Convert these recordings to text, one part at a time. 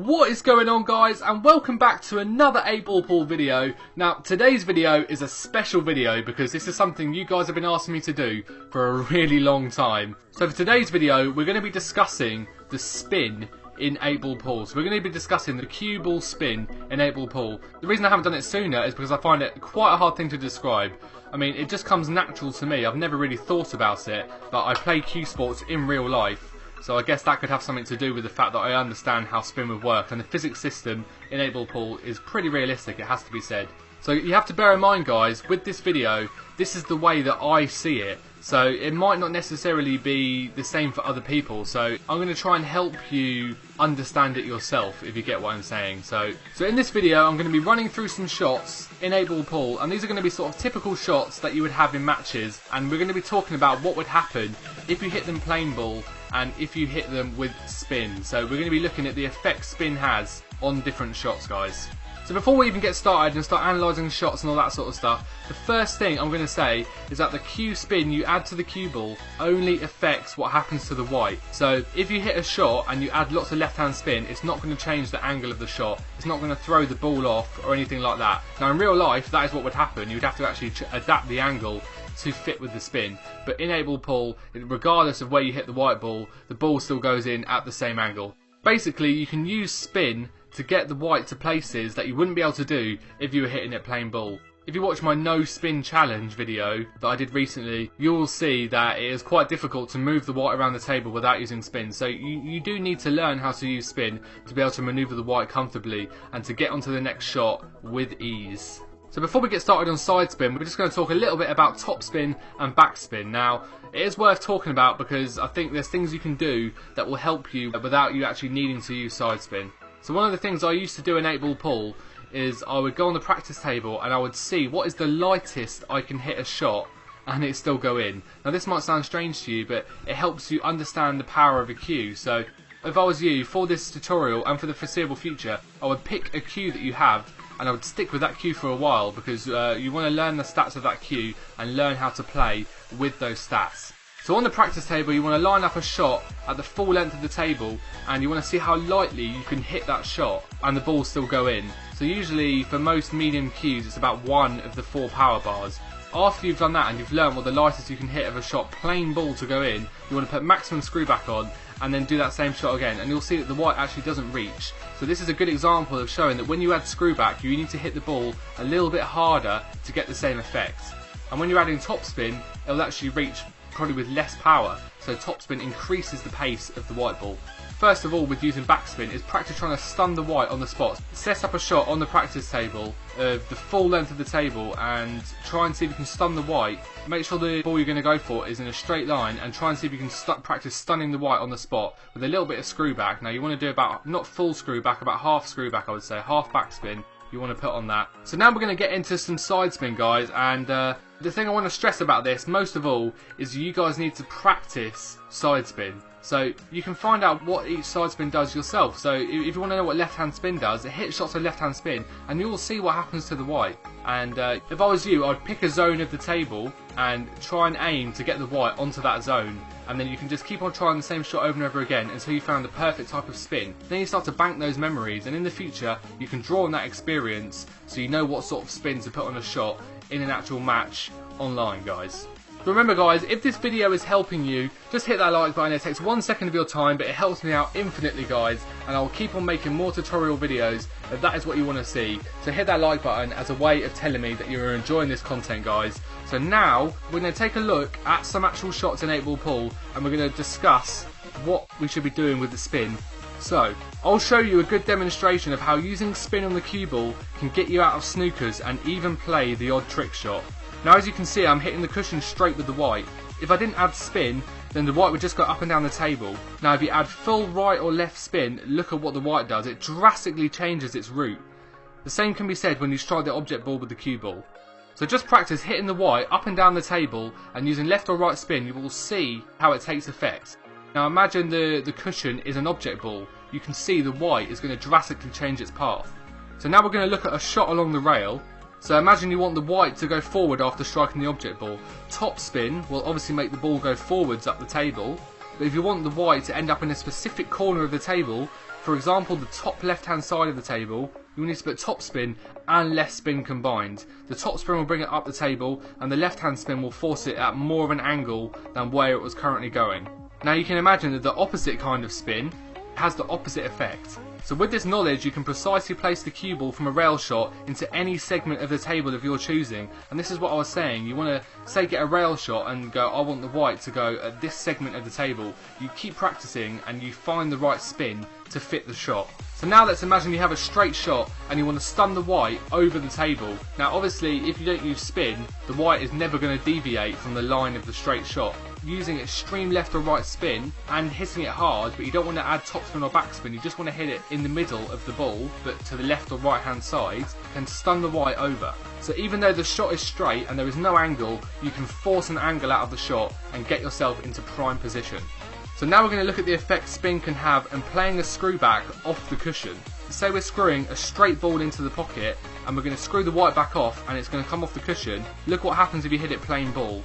What is going on, guys, and welcome back to another 8-Ball Pool video. Now today's video is a special video because this is something you guys have been asking me to do for a really long time. So for today's video we're going to be discussing the spin in 8-Ball Pool. So we're going to be discussing the cue ball spin in 8-Ball Pool. The reason I haven't done it sooner is because I find it quite a hard thing to describe. I mean, it just comes natural to me. I've never really thought about it, but I play cue sports in real life. So I guess that could have something to do with the fact that I understand how spin would work, and the physics system in 8-Ball Pool is pretty realistic, it has to be said. So you have to bear in mind, guys, with this video, this is the way that I see it. So it might not necessarily be the same for other people, so I'm going to try and help you understand it yourself, if you get what I'm saying. So in this video I'm going to be running through some shots in 8-Ball Pool, and these are going to be sort of typical shots that you would have in matches, and we're going to be talking about what would happen if you hit them plain ball and if you hit them with spin. So we're going to be looking at the effect spin has on different shots, guys. So before we even get started and start analysing shots and all that sort of stuff, the first thing I'm going to say is that the cue spin you add to the cue ball only affects what happens to the white. So if you hit a shot and you add lots of left hand spin, it's not going to change the angle of the shot. It's not going to throw the ball off or anything like that. Now in real life that is what would happen. You'd have to actually adapt the angle to fit with the spin, but in 8-Ball Pool, regardless of where you hit the white ball, the ball still goes in at the same angle. Basically you can use spin to get the white to places that you wouldn't be able to do if you were hitting it plain ball. If you watch my no spin challenge video that I did recently, you will see that it is quite difficult to move the white around the table without using spin. So you do need to learn how to use spin to be able to maneuver the white comfortably and to get onto the next shot with ease. So before we get started on side spin, we're just going to talk a little bit about top spin and back spin. Now, it is worth talking about because I think there's things you can do that will help you without you actually needing to use side spin. So one of the things I used to do in 8-Ball Pool is I would go on the practice table and I would see what is the lightest I can hit a shot and it still go in. Now this might sound strange to you, but it helps you understand the power of a cue. So if I was you, for this tutorial and for the foreseeable future, I would pick a cue that you have and I would stick with that cue for a while because you want to learn the stats of that cue and learn how to play with those stats. So on the practice table you want to line up a shot at the full length of the table and you want to see how lightly you can hit that shot and the ball still go in. So usually for most medium cues it's about one of the 4 power bars. After you've done that and you've learned what the lightest you can hit of a shot plain ball to go in, you want to put maximum screw back on and then do that same shot again, and you'll see that the white actually doesn't reach. So this is a good example of showing that when you add screw back you need to hit the ball a little bit harder to get the same effect. And when you're adding top spin it'll actually reach probably with less power, so top spin increases the pace of the white ball. First of all, with using backspin is practice trying to stun the white on the spot. Set up a shot on the practice table of the full length of the table and try and see if you can stun the white. Make sure the ball you're going to go for is in a straight line and try and see if you can practice stunning the white on the spot with a little bit of screw back. Now you want to do about, not full screw back, about half screw back I would say, half backspin you want to put on that. So now we're going to get into some side spin, guys, and the thing I want to stress about this most of all is you guys need to practice side spin. So you can find out what each side spin does yourself. So if you want to know what left hand spin does, it hits shots of left hand spin and you will see what happens to the white. And if I was you, I'd pick a zone of the table and try and aim to get the white onto that zone, and then you can just keep on trying the same shot over and over again until you found the perfect type of spin. Then you start to bank those memories, and in the future you can draw on that experience so you know what sort of spin to put on a shot in an actual match online, guys. Remember, guys, if this video is helping you, just hit that like button. It takes 1 second of your time, but it helps me out infinitely, guys, and I'll keep on making more tutorial videos if that is what you want to see. So hit that like button as a way of telling me that you're enjoying this content, guys. So now we're going to take a look at some actual shots in 8-Ball Pool and we're going to discuss what we should be doing with the spin. So I'll show you a good demonstration of how using spin on the cue ball can get you out of snookers and even play the odd trick shot. Now as you can see, I'm hitting the cushion straight with the white. If I didn't add spin, then the white would just go up and down the table. Now if you add full right or left spin, look at what the white does. It drastically changes its route. The same can be said when you strike the object ball with the cue ball. So just practice hitting the white up and down the table and using left or right spin, you will see how it takes effect. Now imagine the cushion is an object ball. You can see the white is going to drastically change its path. So now we're going to look at a shot along the rail. So imagine you want the white to go forward after striking the object ball. Top spin will obviously make the ball go forwards up the table. But if you want the white to end up in a specific corner of the table, for example the top left hand side of the table, you need to put top spin and left spin combined. The top spin will bring it up the table and the left hand spin will force it at more of an angle than where it was currently going. Now you can imagine that the opposite kind of spin has the opposite effect. So with this knowledge you can precisely place the cue ball from a rail shot into any segment of the table of your choosing. And this is what I was saying, you want to say get a rail shot and go, I want the white to go at this segment of the table. You keep practicing and you find the right spin to fit the shot. So now let's imagine you have a straight shot and you want to stun the white over the table. Now obviously if you don't use spin, the white is never going to deviate from the line of the straight shot. Using extreme left or right spin and hitting it hard, but you don't want to add topspin or backspin, you just want to hit it in the middle of the ball but to the left or right hand side, and stun the white over. So even though the shot is straight and there is no angle, you can force an angle out of the shot and get yourself into prime position. So now we're going to look at the effect spin can have and playing a screw back off the cushion. Say we're screwing a straight ball into the pocket and we're going to screw the white back off and it's going to come off the cushion. Look what happens if you hit it plain ball.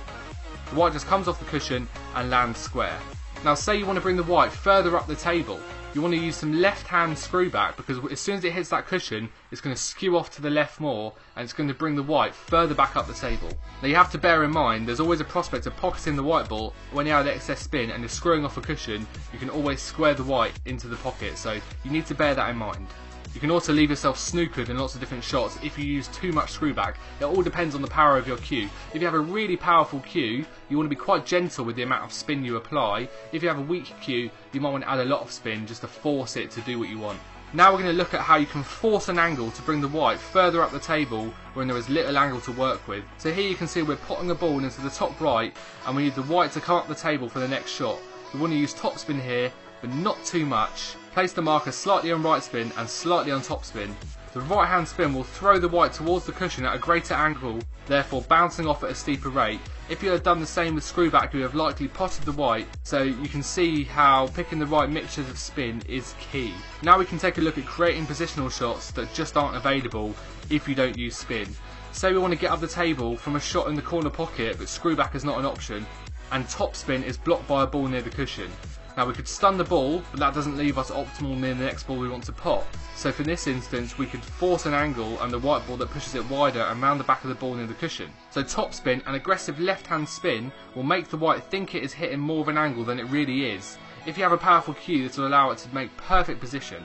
The white just comes off the cushion and lands square. Now say you want to bring the white further up the table. You want to use some left hand screw back because as soon as it hits that cushion it's going to skew off to the left more and it's going to bring the white further back up the table. Now you have to bear in mind there's always a prospect of pocketing the white ball. When you have excess spin and you're screwing off a cushion, you can always square the white into the pocket, so you need to bear that in mind. You can also leave yourself snookered in lots of different shots if you use too much screw back. It all depends on the power of your cue. If you have a really powerful cue, you want to be quite gentle with the amount of spin you apply. If you have a weak cue, you might want to add a lot of spin just to force it to do what you want. Now we're going to look at how you can force an angle to bring the white further up the table when there is little angle to work with. So here you can see we're potting a ball into the top right and we need the white to come up the table for the next shot. We want to use top spin here, but not too much. Place the marker slightly on right spin and slightly on top spin. The right hand spin will throw the white towards the cushion at a greater angle, therefore bouncing off at a steeper rate. If you had done the same with screw back, you would have likely potted the white, so you can see how picking the right mixtures of spin is key. Now we can take a look at creating positional shots that just aren't available if you don't use spin. Say we want to get up the table from a shot in the corner pocket, but screw back is not an option, and top spin is blocked by a ball near the cushion. Now we could stun the ball, but that doesn't leave us optimal near the next ball we want to pop. So for this instance, we could force an angle and the white ball that pushes it wider and round the back of the ball near the cushion. So top spin, an aggressive left hand spin, will make the white think it is hitting more of an angle than it really is. If you have a powerful cue, this will allow it to make perfect position.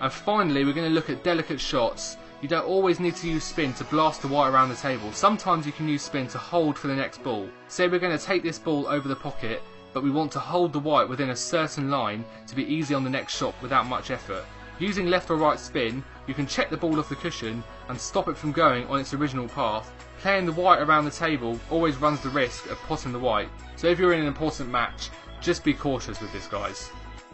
And finally, we're going to look at delicate shots. You don't always need to use spin to blast the white around the table. Sometimes you can use spin to hold for the next ball. Say we're going to take this ball over the pocket, but we want to hold the white within a certain line to be easy on the next shot without much effort. Using left or right spin, you can check the ball off the cushion and stop it from going on its original path. Playing the white around the table always runs the risk of potting the white, so if you're in an important match, just be cautious with this, guys.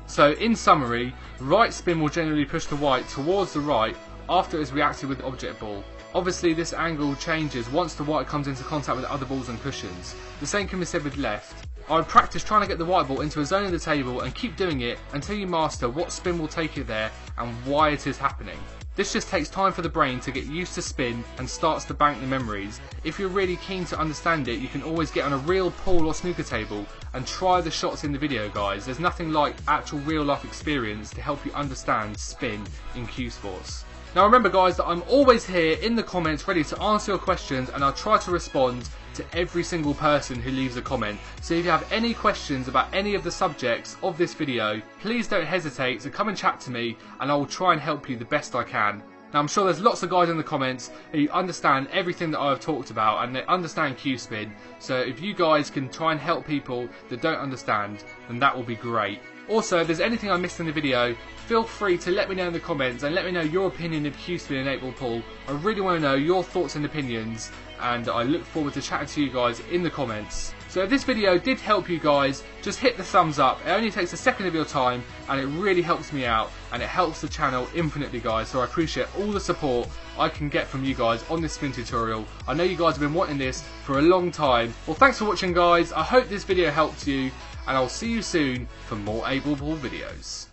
So in summary, right spin will generally push the white towards the right after it has reacted with the object ball. Obviously this angle changes once the white comes into contact with other balls and cushions. The same can be said with left. I would practice trying to get the white ball into a zone of the table and keep doing it until you master what spin will take it there and why it is happening. This just takes time for the brain to get used to spin and starts to bank the memories. If you're really keen to understand it, you can always get on a real pool or snooker table and try the shots in the video, guys. There's nothing like actual real life experience to help you understand spin in cue sports. Now remember, guys, that I'm always here in the comments ready to answer your questions, and I'll try to respond to every single person who leaves a comment. So if you have any questions about any of the subjects of this video, please don't hesitate to come and chat to me and I will try and help you the best I can. Now I'm sure there's lots of guys in the comments who understand everything that I've talked about and they understand cue spin, so if you guys can try and help people that don't understand, then that will be great. Also, if there's anything I missed in the video, feel free to let me know in the comments and let me know your opinion of cue spin and 8-ball pool. I really want to know your thoughts and opinions, and I look forward to chatting to you guys in the comments. So if this video did help you guys, just hit the thumbs up. It only takes a second of your time and it really helps me out and it helps the channel infinitely, guys, so I appreciate all the support I can get from you guys on this spin tutorial. I know you guys have been wanting this for a long time. Well, thanks for watching, guys. I hope this video helped you, and I'll see you soon for more 8-ball pool videos.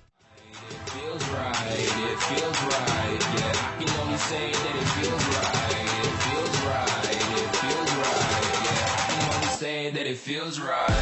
It feels right, it feels right, yeah. I can only say that it feels right, it feels right, it feels right, yeah. I can only say that it feels right.